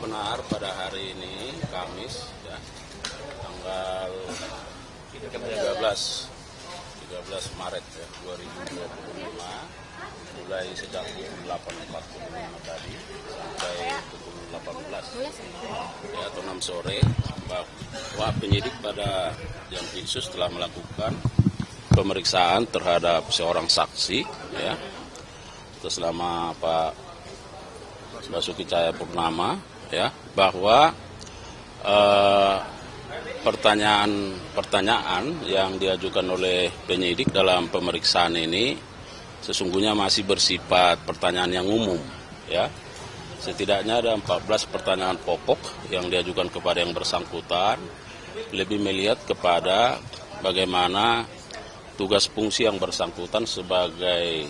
benar pada hari ini Kamis ya, tanggal 13 Maret ya, 2025 mulai sejak pukul 8.45 tadi sampai pukul 18 ya, atau 6 sore bahwa penyidik pada jam khusus telah melakukan pemeriksaan terhadap seorang saksi ya, atas nama Pak Basuki Cahayapurnama ya, bahwa pertanyaan yang diajukan oleh penyidik dalam pemeriksaan ini sesungguhnya masih bersifat pertanyaan yang umum ya. Setidaknya ada 14 pertanyaan pokok yang diajukan kepada yang bersangkutan, lebih melihat kepada bagaimana tugas fungsi yang bersangkutan sebagai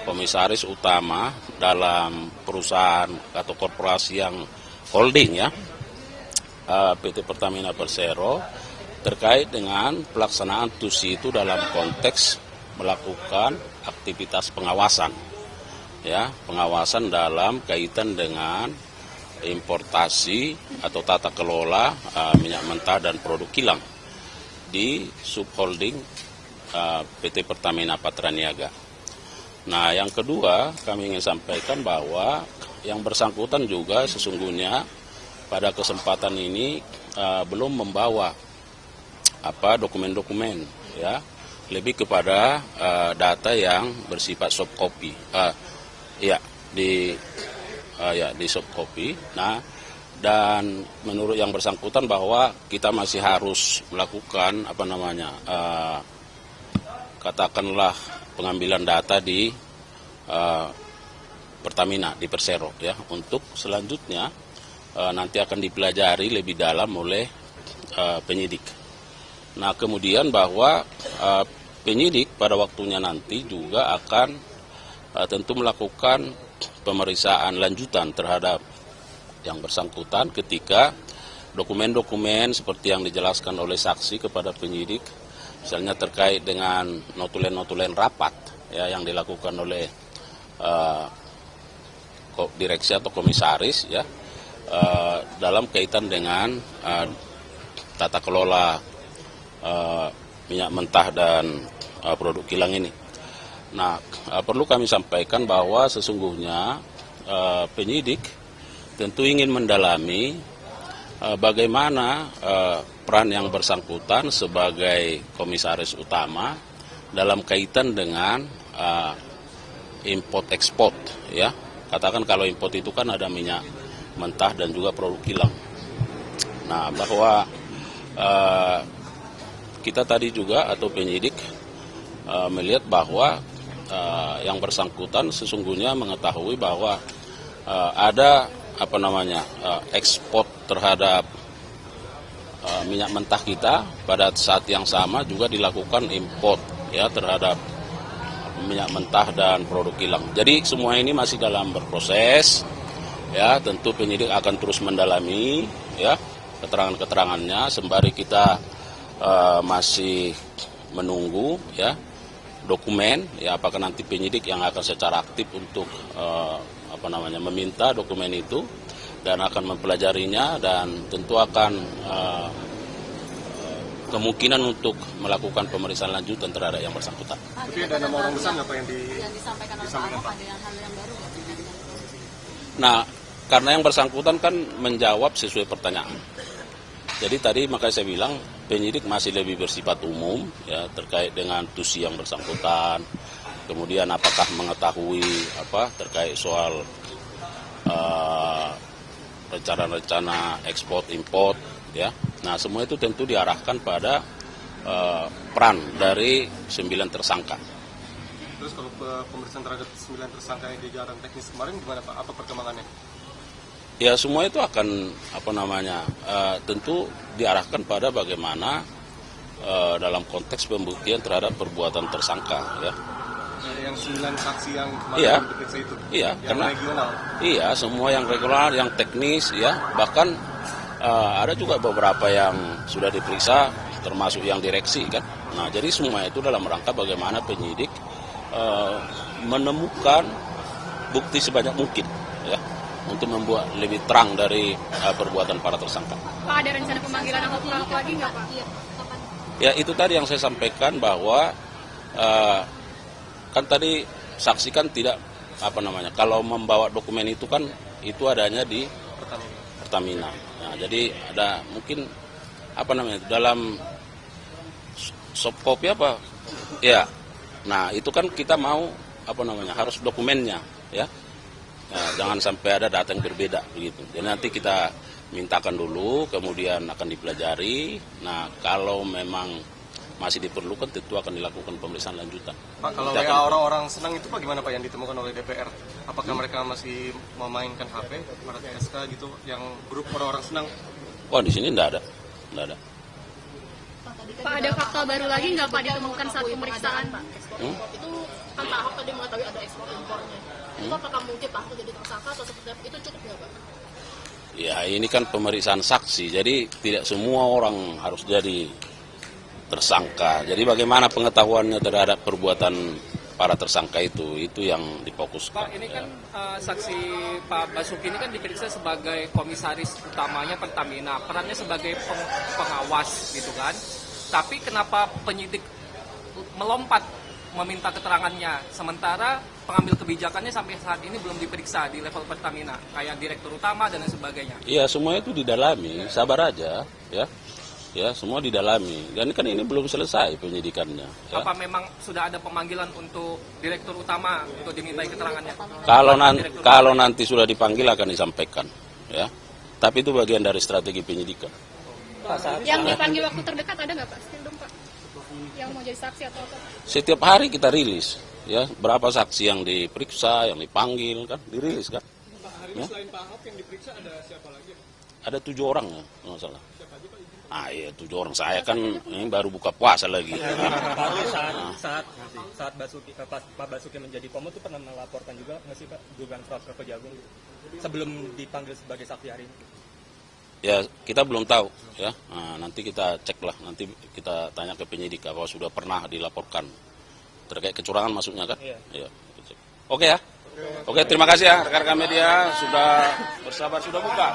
komisaris utama dalam perusahaan atau korporasi yang holding ya, PT Pertamina Persero, terkait dengan pelaksanaan TUSI itu dalam konteks melakukan aktivitas pengawasan ya, pengawasan dalam kaitan dengan importasi atau tata kelola minyak mentah dan produk kilang di subholding PT Pertamina Patraniaga. Nah, yang kedua kami ingin sampaikan bahwa yang bersangkutan juga sesungguhnya pada kesempatan ini belum membawa dokumen-dokumen ya, lebih kepada data yang bersifat soft copy di soft copy. Nah, dan menurut yang bersangkutan bahwa kita masih harus melakukan katakanlah pengambilan data di Pertamina, di Persero ya, untuk selanjutnya nanti akan dipelajari lebih dalam oleh penyidik. Nah, kemudian bahwa penyidik pada waktunya nanti juga akan tentu melakukan pemeriksaan lanjutan terhadap yang bersangkutan ketika dokumen-dokumen seperti yang dijelaskan oleh saksi kepada penyidik, misalnya terkait dengan notulen-notulen rapat ya, yang dilakukan oleh direksi atau komisaris ya, dalam kaitan dengan tata kelola minyak mentah dan produk kilang ini. Nah, perlu kami sampaikan bahwa sesungguhnya penyidik tentu ingin mendalami bagaimana peran yang bersangkutan sebagai komisaris utama dalam kaitan dengan import ekspor ya. Katakan kalau import itu kan ada minyak mentah dan juga produk kilang. Nah, bahwa kita tadi juga atau penyidik melihat bahwa yang bersangkutan sesungguhnya mengetahui bahwa ada ekspor terhadap minyak mentah kita, pada saat yang sama juga dilakukan import ya terhadap minyak mentah dan produk kilang. Jadi semua ini masih dalam berproses ya, tentu penyidik akan terus mendalami ya keterangan-keterangannya sembari kita masih menunggu ya dokumen ya, apakah nanti penyidik yang akan secara aktif untuk meminta dokumen itu dan akan mempelajarinya, dan tentu akan kemungkinan untuk melakukan pemeriksaan lanjutan terhadap yang bersangkutan. Tapi ada nama orang besar nggak Pak yang disampaikan oleh Pak Ahok, ada hal yang baru nggak? Nah, karena yang bersangkutan kan menjawab sesuai pertanyaan. Jadi tadi makanya saya bilang penyidik masih lebih bersifat umum ya, terkait dengan TUSI yang bersangkutan. Kemudian apakah mengetahui terkait soal rencana-rencana ekspor import ya. Nah, semua itu tentu diarahkan pada peran dari 9 tersangka. Terus kalau pemeriksaan terhadap 9 tersangka yang di jalan teknis kemarin gimana Pak? Apa perkembangannya? Ya, semua itu akan tentu diarahkan pada bagaimana dalam konteks pembuktian terhadap perbuatan tersangka ya. Yang 9 saksi yang kemarin diperiksa itu. Iya, yang karena regional. Iya, semua yang regular, yang teknis ya. Bahkan ada juga beberapa yang sudah diperiksa termasuk yang direksi kan. Nah, jadi semua itu dalam rangka bagaimana penyidik menemukan bukti sebanyak mungkin ya, untuk membuat lebih terang dari perbuatan para tersangka. Pak, ada rencana pemanggilan ahok lagi nggak, Pak? Iya, kapan? Ya itu tadi yang saya sampaikan bahwa kan tadi saksi kan tidak kalau membawa dokumen itu kan itu adanya di Pertamina. Nah, jadi ada mungkin dalam soft copy ya. Nah itu kan kita mau harus dokumennya ya. Nah, jangan sampai ada data yang berbeda begitu. Jadi nanti kita mintakan dulu, kemudian akan dipelajari. Nah, kalau memang masih diperlukan, tentu akan dilakukan pemeriksaan lanjutan. Pak, kalau WA orang-orang senang itu bagaimana Pak yang ditemukan oleh DPR? Apakah mereka masih memainkan HP pada TSK gitu, yang grup orang-orang senang? Wah, di sini enggak ada. Pak, ada fakta baru lagi nggak, Pak, ditemukan saat pemeriksaan? Itu kan Pak Ahok tadi mengetahui ada ekspor impornya. Itu apakah mungkin Pak Ahok jadi tersangka atau seperti apa? Itu cukup nggak, Pak? Ya, ini kan pemeriksaan saksi, jadi tidak semua orang harus jadi tersangka. Jadi bagaimana pengetahuannya terhadap perbuatan para tersangka itu yang difokuskan. Pak, ini kan saksi Pak Basuki ini kan diperiksa sebagai komisaris utamanya Pertamina, perannya sebagai pengawas gitu kan. Tapi kenapa penyidik melompat meminta keterangannya, sementara pengambil kebijakannya sampai saat ini belum diperiksa di level Pertamina, kayak direktur utama dan lain sebagainya. Iya, semua itu didalami, sabar aja, ya. Ya, semua didalami. Dan kan ini belum selesai penyidikannya. Ya. Apa memang sudah ada pemanggilan untuk direktur utama untuk dimintai keterangannya? Kalau nanti sudah dipanggil akan disampaikan, ya. Tapi itu bagian dari strategi penyidikan. Yang dipanggil waktu terdekat ada nggak, Pak? Still dong, Pak. Yang mau jadi saksi atau apa? Setiap hari kita rilis, ya. Berapa saksi yang diperiksa, yang dipanggil, kan dirilis kan. Pak, hari ini selain Pak Ahok yang diperiksa ada siapa lagi? Ada 7 orang ya, nggak salah. Iya 7 orang, saya kan ini baru buka puasa lagi. Saat Pak Basuki menjadi Pomod itu pernah melaporkan juga nggak sih Pak dugaan fraud Kejagung sebelum dipanggil sebagai saksi hari ini? Ya kita belum tahu ya. Nah, nanti kita cek lah, nanti kita tanya ke penyidik apakah sudah pernah dilaporkan terkait kecurangan maksudnya kan? Iya. Oke ya. Oke, terima kasih ya rekan-rekan media sudah bersabar, sudah buka.